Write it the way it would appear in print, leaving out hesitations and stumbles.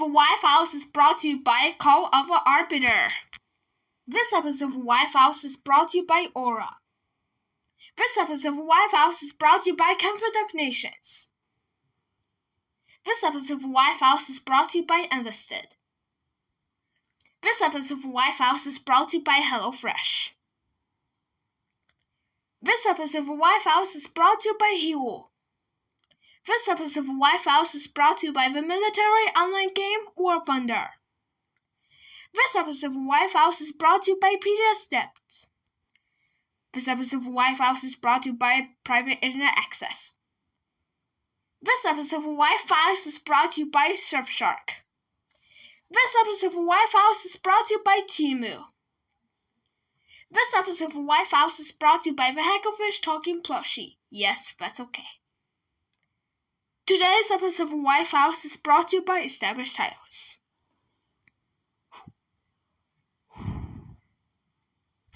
The Wi-Files is brought to you by Call of the Arbiter. This episode of Wi-Files is brought to you by Aura. This episode of Wi-Files is brought to you by Comfort of Nations. This episode of Wi-Files is brought to you by Enlisted. This episode of Wi-Files is brought to you by HelloFresh. This episode of Wi-Files is brought to you by Huel. This episode of Wi-Files is brought to you by the military online game War Thunder. This episode of Wi-Files is brought to you by PDS Depth. This episode of Wi-Files is brought to you by private internet access. This episode of Wi-Files is brought to you by Surfshark. This episode of Wi-Files is brought to you by Temu. This episode of Wi-Files is brought to you by the HeckleFish talking Plushie. Yes, that's okay. Today's episode of Wi-Files is brought to you by Established Titles.